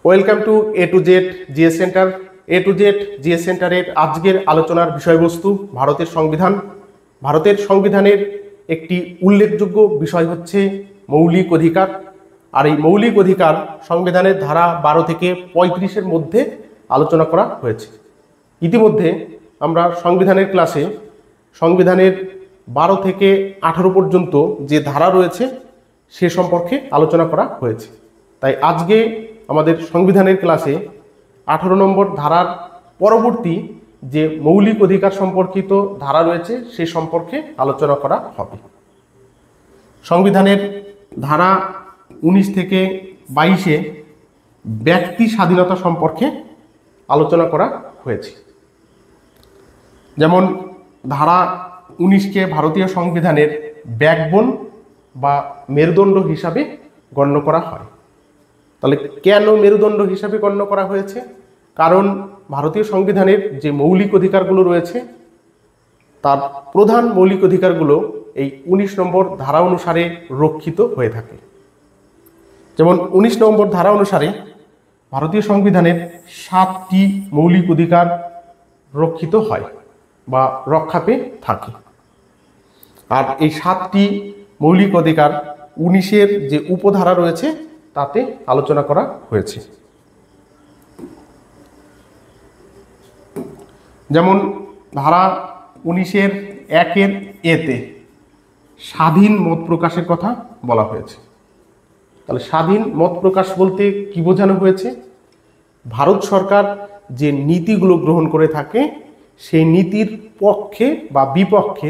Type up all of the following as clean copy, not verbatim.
Welcome to A to Z GS center. A to Z GS সেন্টারের আজকের আলোচনার বিষয়বস্তু ভারতের সংবিধান। ভারতের সংবিধানের একটি উল্লেখযোগ্য বিষয় হচ্ছে মৌলিক অধিকার। আর এই মৌলিক অধিকার সংবিধানের ধারা 12 থেকে 35-এর মধ্যে আলোচনা করা হয়েছে। ইতিমধ্যে আমরা সংবিধানের ক্লাসে সংবিধানের 12 থেকে 18 পর্যন্ত যে ধারা রয়েছে সে সম্পর্কে আলোচনা করা হয়েছে। তাই আজকে আমাদের সংবিধানের ক্লাসে 18 নম্বর ধারার পরবর্তী যে মৌলিক অধিকার সম্পর্কিত ধারা রয়েছে সে সম্পর্কে আলোচনা করা হবে। সংবিধানের ধারা 19 থেকে 22-এ ব্যক্তি স্বাধীনতা সম্পর্কে আলোচনা করা হয়েছে। যেমন ধারা 19-কে ভারতীয় সংবিধানের ব্যাকবোন বা মেরুদণ্ড হিসাবে গণ্য করা হয়। তাহলে কেন মেরুদণ্ড হিসাবে গণ্য করা হয়েছে? কারণ ভারতীয় সংবিধানের যে মৌলিক অধিকারগুলো রয়েছে তার প্রধান মৌলিক অধিকারগুলো এই 19 নম্বর ধারা অনুসারে রক্ষিত হয়ে থাকে। যেমন 19 নম্বর ধারা অনুসারে ভারতীয় সংবিধানের 7টি মৌলিক অধিকার রক্ষিত হয় বা রক্ষা পেয়ে থাকে। আর এই 7টি মৌলিক অধিকার 19-এর যে উপধারা রয়েছে তাতে আলোচনা করা হয়েছে। যেমন ধারা 19-এর 1-এর এতে স্বাধীন মত প্রকাশের কথা বলা হয়েছে। তাহলে স্বাধীন মত প্রকাশ বলতে কি বোঝানো হয়েছে? ভারত সরকার যে নীতিগুলো গ্রহণ করে থাকে সেই নীতির পক্ষে বা বিপক্ষে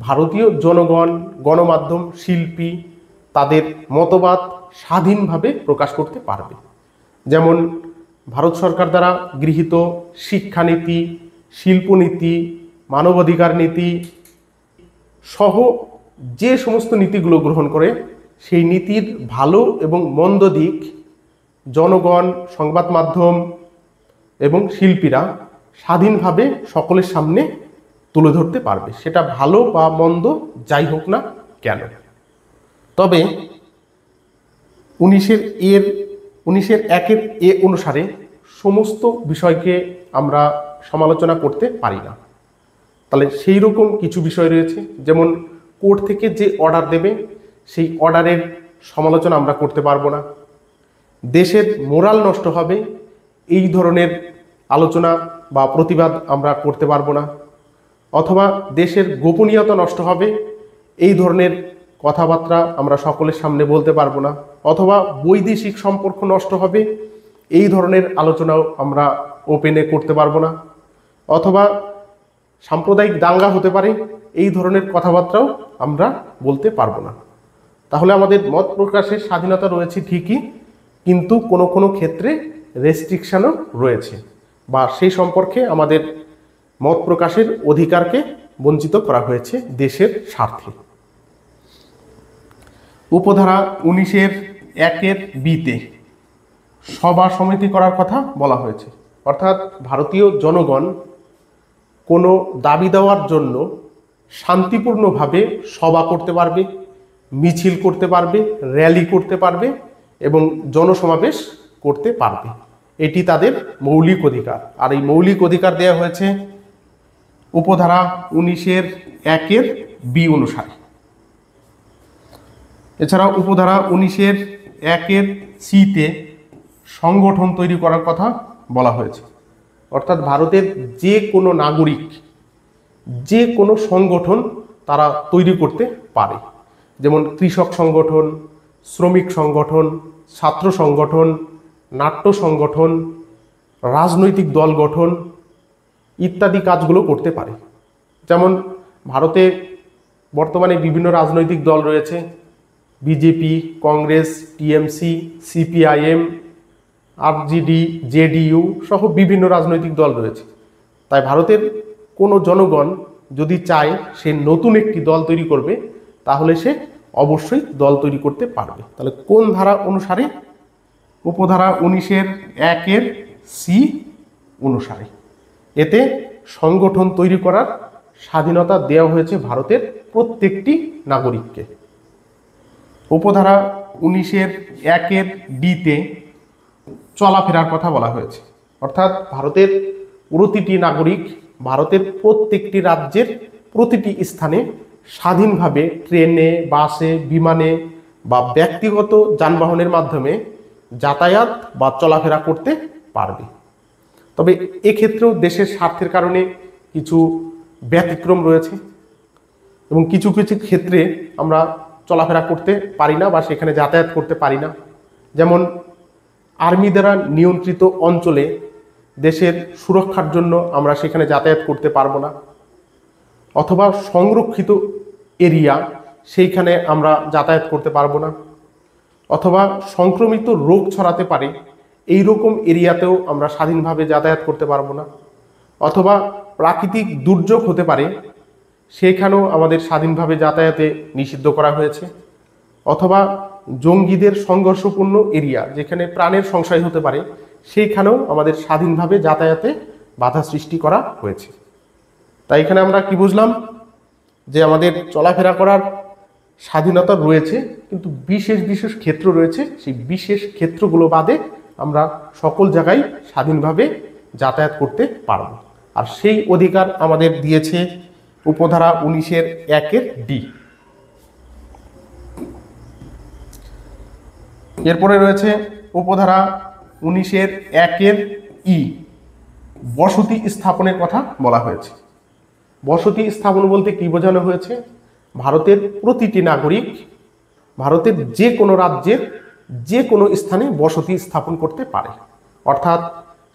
ভারতীয় জনগণ, গণমাধ্যম, শিল্পী তাদের মতবাদ স্বাধীনভাবে প্রকাশ করতে পারবে। যেমন ভারত সরকার দ্বারা গৃহীত শিক্ষানীতি, শিল্পনীতি, মানবাধিকার নীতি সহ যে সমস্ত নীতিগুলো গ্রহণ করে সেই নীতির ভালো এবং মন্দ দিক জনগণ, সংবাদ মাধ্যম এবং শিল্পীরা স্বাধীনভাবে সকলের সামনে তুলে ধরতে পারবে, সেটা ভালো বা মন্দ যাই হোক না কেন। তবে 19-এর 1-এর এ অনুসারে সমস্ত বিষয়কে আমরা সমালোচনা করতে পারি না। তাহলে সেই রকম কিছু বিষয় রয়েছে, যেমন কোর্ট থেকে যে অর্ডার দেবে সেই অর্ডারের সমালোচনা আমরা করতে পারবো না। দেশের মোরাল নষ্ট হবে এই ধরনের আলোচনা বা প্রতিবাদ আমরা করতে পারবো না। অথবা দেশের গোপনীয়তা নষ্ট হবে এই ধরনের কথাবার্তা আমরা সকলের সামনে বলতে পারবো না। অথবা বৈদেশিক সম্পর্ক নষ্ট হবে এই ধরনের আলোচনাও আমরা ওপেনে করতে পারবো না। অথবা সাম্প্রদায়িক দাঙ্গা হতে পারে এই ধরনের কথাবার্তাও আমরা বলতে পারবো না। তাহলে আমাদের মত প্রকাশের স্বাধীনতা রয়েছে ঠিকই, কিন্তু কোনো কোনো ক্ষেত্রে রেস্ট্রিকশনও রয়েছে বা সেই সম্পর্কে আমাদের মত প্রকাশের অধিকারকে বঞ্চিত করা হয়েছে দেশের স্বার্থে। উপধারা 19-এর 1-এর বিতে সভা সমিতি করার কথা বলা হয়েছে। অর্থাৎ ভারতীয় জনগণ কোনো দাবি দেওয়ার জন্য শান্তিপূর্ণভাবে সভা করতে পারবে, মিছিল করতে পারবে, র্যালি করতে পারবে এবং জনসমাবেশ করতে পারবে। এটি তাদের মৌলিক অধিকার। আর এই মৌলিক অধিকার দেওয়া হয়েছে উপধারা 19-এর 1-এর বি অনুসারে। এছাড়াও উপধারা 19-এর 1-এর সিতে সংগঠন তৈরি করার কথা বলা হয়েছে। অর্থাৎ ভারতের যে কোনো নাগরিক যে কোনো সংগঠন তারা তৈরি করতে পারে। যেমন কৃষক সংগঠন, শ্রমিক সংগঠন, ছাত্র সংগঠন, নাট্য সংগঠন, রাজনৈতিক দল গঠন ইত্যাদি কাজগুলো করতে পারে। যেমন ভারতে বর্তমানে বিভিন্ন রাজনৈতিক দল রয়েছে, BJP, Congress, TMC, CPIM, RJD, JDU সহ বিভিন্ন রাজনৈতিক দল রয়েছে। তাই ভারতের কোনো জনগণ যদি চায় সে নতুন একটি দল তৈরি করবে তাহলে সে অবশ্যই দল তৈরি করতে পারবে। তাহলে কোন ধারা অনুসারে? উপধারা 19-এর 1-এর সি অনুসারে। এতে সংগঠন তৈরি করার স্বাধীনতা দেওয়া হয়েছে ভারতের প্রত্যেকটি নাগরিককে। উপধারা 19-এর 1-এর ডিতে চলাফেরার কথা বলা হয়েছে। অর্থাৎ ভারতের প্রতিটি নাগরিক ভারতের প্রত্যেকটি রাজ্যের প্রতিটি স্থানে স্বাধীনভাবে ট্রেনে, বাসে, বিমানে বা ব্যক্তিগত যানবাহনের মাধ্যমে যাতায়াত বা চলাফেরা করতে পারবে। তবে এক্ষেত্রেও দেশের স্বার্থের কারণে কিছু ব্যতিক্রম রয়েছে এবং কিছু কিছু ক্ষেত্রে আমরা চলাফেরা করতে পারি না বা সেখানে যাতায়াত করতে পারি না। যেমন আর্মি দ্বারা নিয়ন্ত্রিত অঞ্চলে দেশের সুরক্ষার জন্য আমরা সেখানে যাতায়াত করতে পারবো না, অথবা সংরক্ষিত এরিয়া সেইখানে আমরা যাতায়াত করতে পারবো না, অথবা সংক্রমিত রোগ ছড়াতে পারে এই রকম এরিয়াতেও আমরা স্বাধীনভাবে যাতায়াত করতে পারবো না, অথবা প্রাকৃতিক দুর্যোগ হতে পারে সেখানেও আমাদের স্বাধীনভাবে যাতায়াতে নিষিদ্ধ করা হয়েছে, অথবা জঙ্গিদের সংঘর্ষপূর্ণ এরিয়া যেখানে প্রাণের সংশয় হতে পারে সেইখানেও আমাদের স্বাধীনভাবে যাতায়াতে বাধা সৃষ্টি করা হয়েছে। তাই এখানে আমরা কি বুঝলাম যে আমাদের চলাফেরা করার স্বাধীনতা রয়েছে, কিন্তু বিশেষ বিশেষ ক্ষেত্র রয়েছে, সেই বিশেষ ক্ষেত্রগুলো বাদে আমরা সকল জায়গায় স্বাধীনভাবে যাতায়াত করতে পারব। আর সেই অধিকার আমাদের দিয়েছে উপধারা 19(1)(d)। এরপরে রয়েছে উপধারা 19(1)(e)। বসতি স্থাপনের কথা বলা হয়েছে। বসতি স্থাপন বলতে কি বোঝানো হয়েছে? ভারতের প্রতিটি নাগরিক ভারতের যে কোনো রাজ্যের যে কোনো স্থানে বসতি স্থাপন করতে পারে। অর্থাৎ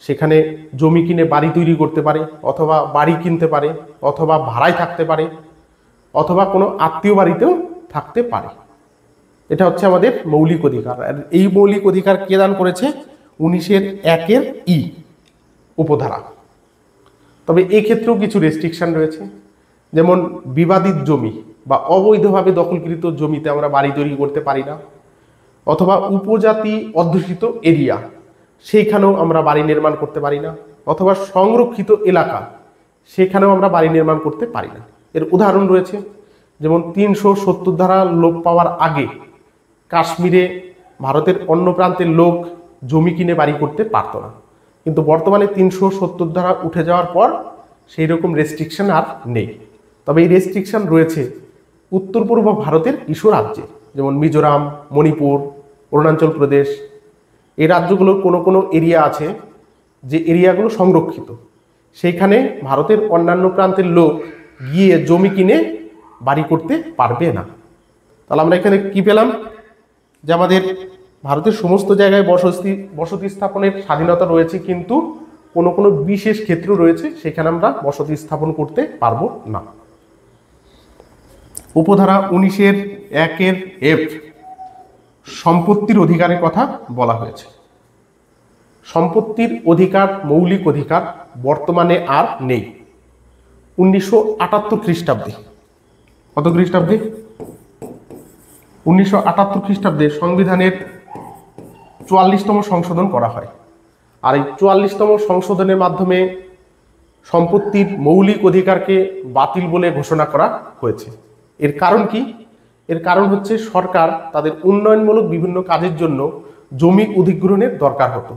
সেখানে জমি কিনে বাড়ি তৈরি করতে পারে, অথবা বাড়ি কিনতে পারে, অথবা ভাড়ায় থাকতে পারে, অথবা কোনো আত্মীয় বাড়িতেও থাকতে পারে। এটা হচ্ছে আমাদের মৌলিক অধিকার। আর এই মৌলিক অধিকার কে দান করেছে? 19(1)(e) উপধারা। তবে এই ক্ষেত্রেও কিছু রেস্ট্রিকশন রয়েছে, যেমন বিবাদিত জমি বা অবৈধভাবে দখলকৃত জমিতে আমরা বাড়ি তৈরি করতে পারি না, অথবা উপজাতি অধ্যুষিত এরিয়া সেইখানেও আমরা বাড়ি নির্মাণ করতে পারি না, অথবা সংরক্ষিত এলাকা সেখানেও আমরা বাড়ি নির্মাণ করতে পারি না। এর উদাহরণ রয়েছে, যেমন 370 ধারা লোপ পাওয়ার আগে কাশ্মীরে ভারতের অন্য প্রান্তের লোক জমি কিনে বাড়ি করতে পারতো না, কিন্তু বর্তমানে 370 ধারা উঠে যাওয়ার পর সেই রকম রেস্ট্রিকশন আর নেই। তবে এই রেস্ট্রিকশন রয়েছে উত্তর পূর্ব ভারতের কিছু রাজ্যে, যেমন মিজোরাম, মণিপুর, অরুণাচল প্রদেশ। এই রাজ্যগুলোর কোনো কোনো এরিয়া আছে যে এরিয়াগুলো সংরক্ষিত, সেইখানে ভারতের অন্যান্য প্রান্তের লোক গিয়ে জমি কিনে বাড়ি করতে পারবে না। তাহলে আমরা এখানে কি পেলাম? যে আমাদের ভারতের সমস্ত জায়গায় বসতি স্থাপনের স্বাধীনতা রয়েছে, কিন্তু কোনো কোনো বিশেষ ক্ষেত্র রয়েছে সেখানে আমরা বসতি স্থাপন করতে পারবো না। উপধারা 19(1)(f) সম্পত্তির অধিকারের কথা বলা হয়েছে। সম্পত্তির অধিকার মৌলিক অধিকার বর্তমানে আর নেই। 1978 খ্রিস্টাব্দে, কত খ্রিস্টাব্দে? 1978 খ্রিস্টাব্দে সংবিধানের 44তম সংশোধন করা হয়। আর এই 44তম সংশোধনের মাধ্যমে সম্পত্তির মৌলিক অধিকারকে বাতিল বলে ঘোষণা করা হয়েছে। এর কারণ কি? এর কারণ হচ্ছে সরকার তাদের উন্নয়নমূলক বিভিন্ন কাজের জন্য জমি অধিগ্রহণের দরকার হতো,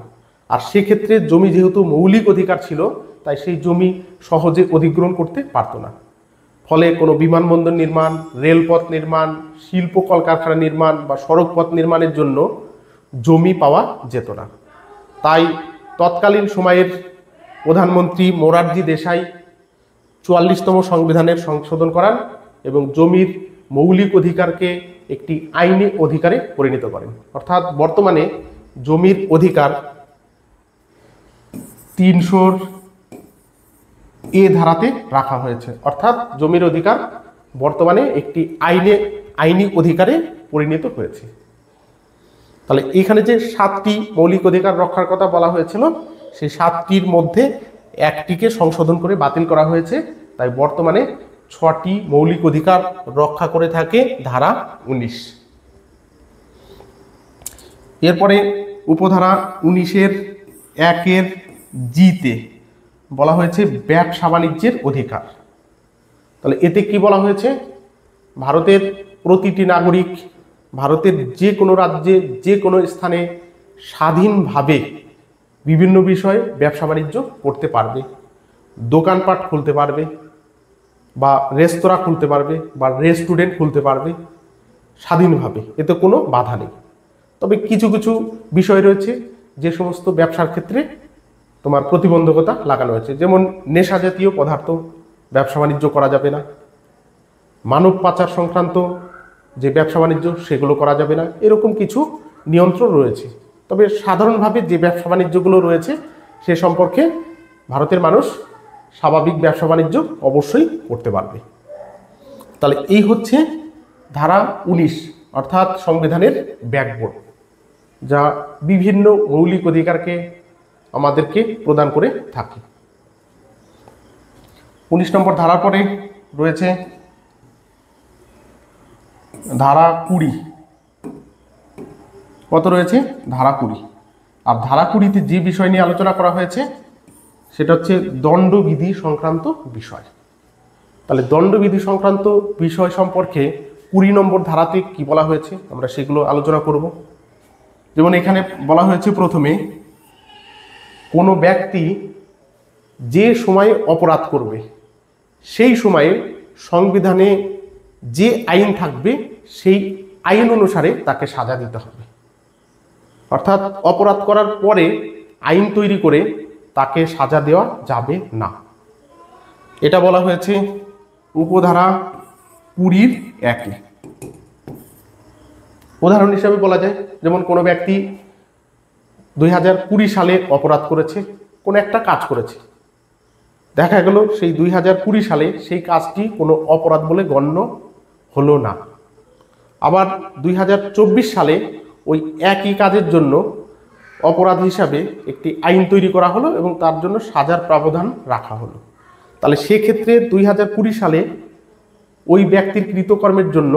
আর সেক্ষেত্রে জমি যেহেতু মৌলিক অধিকার ছিল তাই সেই জমি সহজে অধিগ্রহণ করতে পারতো না। ফলে কোনো বিমানবন্দর নির্মাণ, রেলপথ নির্মাণ, শিল্প কলকারখানা নির্মাণ বা সড়কপথ নির্মাণের জন্য জমি পাওয়া যেত না। তাই তৎকালীন সময়ের প্রধানমন্ত্রী মোরারজি দেশাই 44তম সংবিধানের সংশোধন করান এবং জমির মৌলিক অধিকারকে একটি আইনি অধিকারে পরিণত করেন। অর্থাৎ বর্তমানে জমির অধিকার 300(a) ধারাতে রাখা হয়েছে। অর্থাৎ জমির অধিকার বর্তমানে একটি আইনি অধিকারে পরিণত হয়েছে। তাহলে এখানে যে 7টি মৌলিক অধিকার রক্ষার কথা বলা হয়েছিল, সেই 7টির মধ্যে একটিকে সংশোধন করে বাতিল করা হয়েছে। তাই বর্তমানে 6টি মৌলিক অধিকার রক্ষা করে থাকে ধারা 19। এরপরে উপধারা 19(1)(g)তে বলা হয়েছে ব্যবসা বাণিজ্যের অধিকার। তাহলে এতে কি বলা হয়েছে? ভারতের প্রতিটি নাগরিক ভারতের যে কোনো রাজ্যে যে কোনো স্থানে স্বাধীনভাবে বিভিন্ন বিষয়ে ব্যবসা বাণিজ্য করতে পারবে, দোকানপাট খুলতে পারবে, বা রেস্তোরাঁ খুলতে পারবে, বা রেস্টুরেন্ট খুলতে পারবে স্বাধীনভাবে, এতে কোনো বাধা নেই। তবে কিছু কিছু বিষয় রয়েছে যে সমস্ত ব্যবসার ক্ষেত্রে তোমার প্রতিবন্ধকতা লাগানো হয়েছে, যেমন নেশা জাতীয় পদার্থ ব্যবসা বাণিজ্য করা যাবে না, মানব পাচার সংক্রান্ত যে ব্যবসা বাণিজ্য সেগুলো করা যাবে না, এরকম কিছু নিয়ন্ত্রণ রয়েছে। তবে সাধারণভাবে যে ব্যবসা বাণিজ্যগুলো রয়েছে সে সম্পর্কে ভারতের মানুষ স্বাভাবিক ব্যবসা বাণিজ্য অবশ্যই করতে পারবে। তাহলে এই হচ্ছে ধারা 19 অর্থাৎ সংবিধানের ব্যাকবোন, যা বিভিন্ন মৌলিক অধিকারকে আমাদেরকে প্রদান করে থাকে। 19 নম্বর ধারার পরে রয়েছে ধারা 20। কত রয়েছে? ধারা 20। আর ধারা 20তে যে বিষয় নিয়ে আলোচনা করা হয়েছে সেটা হচ্ছে দণ্ডবিধি সংক্রান্ত বিষয়। তাহলে দণ্ডবিধি সংক্রান্ত বিষয় সম্পর্কে 20 নম্বর ধারাতে কি বলা হয়েছে আমরা সেগুলো আলোচনা করব। যেমন এখানে বলা হয়েছে প্রথমে, কোনো ব্যক্তি যে সময়ে অপরাধ করবে সেই সময়ে সংবিধানে যে আইন থাকবে সেই আইন অনুসারে তাকে সাজা দিতে হবে। অর্থাৎ অপরাধ করার পরে আইন তৈরি করে তাকে সাজা দেওয়া যাবে না। এটা বলা হয়েছে উপধারা 20(1)। উদাহরণ হিসাবে বলা যায়, যেমন কোনো ব্যক্তি 2020 সালে অপরাধ করেছে, কোনো একটা কাজ করেছে, দেখা গেল সেই 2020 সালে সেই কাজটি কোনো অপরাধ বলে গণ্য হলো না। আবার 2024 সালে ওই একই কাজের জন্য অপরাধ হিসাবে একটি আইন তৈরি করা হলো এবং তার জন্য সাজার প্রাবধান রাখা হলো। তাহলে সেক্ষেত্রে 2020 সালে ওই ব্যক্তির কৃতকর্মের জন্য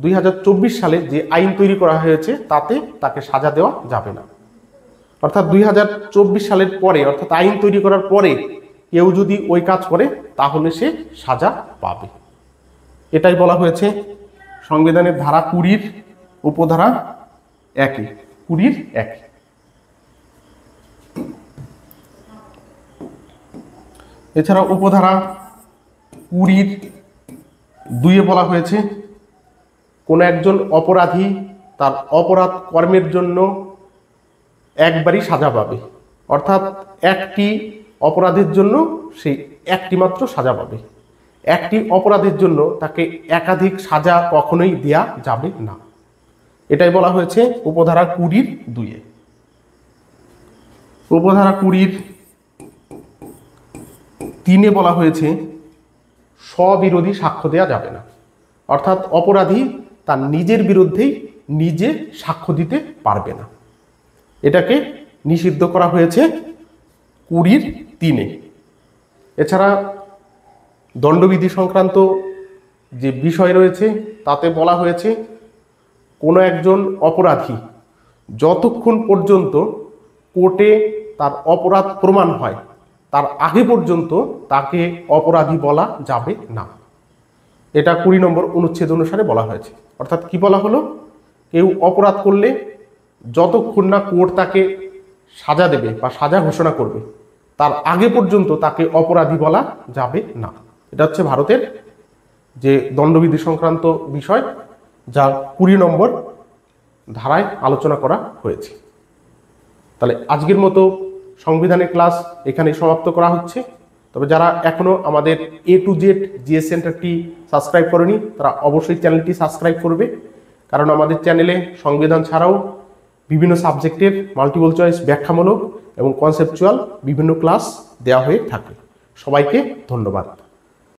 2024 সালে যে আইন তৈরি করা হয়েছে তাতে তাকে সাজা দেওয়া যাবে না। অর্থাৎ 2024 সালের পরে, অর্থাৎ আইন তৈরি করার পরে কেউ যদি ওই কাজ করে তাহলে সে সাজা পাবে। এটাই বলা হয়েছে সংবিধানের ধারা 20 উপধারা 20(1)। এছাড়া উপধারা 20(2)-এ বলা হয়েছে কোনো একজন অপরাধী তার অপরাধ কর্মের জন্য একবারই সাজা পাবে। অর্থাৎ একটি অপরাধের জন্য সে একটি মাত্র সাজা পাবে। একটি অপরাধের জন্য তাকে একাধিক সাজা কখনোই দেয়া যাবে না। এটাই বলা হয়েছে উপধারা 20(2)-এ। উপধারা 20(3)-এ বলা হয়েছে স্ববিরোধী সাক্ষ্য দেওয়া যাবে না। অর্থাৎ অপরাধী তার নিজের বিরুদ্ধেই নিজে সাক্ষ্য দিতে পারবে না। এটাকে নিষিদ্ধ করা হয়েছে 20(3)-এ। এছাড়া দণ্ডবিধি সংক্রান্ত যে বিষয় রয়েছে তাতে বলা হয়েছে কোনো একজন অপরাধী যতক্ষণ পর্যন্ত কোর্টে তার অপরাধ প্রমাণ হয় তার আগে পর্যন্ত তাকে অপরাধী বলা যাবে না। এটা 20 নম্বর অনুচ্ছেদ অনুসারে বলা হয়েছে। অর্থাৎ কি বলা হলো, কেউ অপরাধ করলে যতক্ষণ না কোর্ট তাকে সাজা দেবে বা সাজা ঘোষণা করবে তার আগে পর্যন্ত তাকে অপরাধী বলা যাবে না। এটা হচ্ছে ভারতের যে দণ্ডবিধি সংক্রান্ত বিষয়, যা 20 নম্বর ধারায় আলোচনা করা হয়েছে। তাহলে আজকের মতো সংবিধানের ক্লাস এখানে সমাপ্ত করা হচ্ছে। তবে যারা এখনো আমাদের A to Z GS সেন্টারটি সাবস্ক্রাইব করেনি তারা অবশ্যই চ্যানেলটি সাবস্ক্রাইব করবে, কারণ আমাদের চ্যানেলে সংবিধান ছাড়াও বিভিন্ন সাবজেক্টের মাল্টিপল চয়েস, ব্যাখ্যামূলক এবং কনসেপচুয়াল বিভিন্ন ক্লাস দেওয়া হয়ে থাকে। সবাইকে ধন্যবাদ।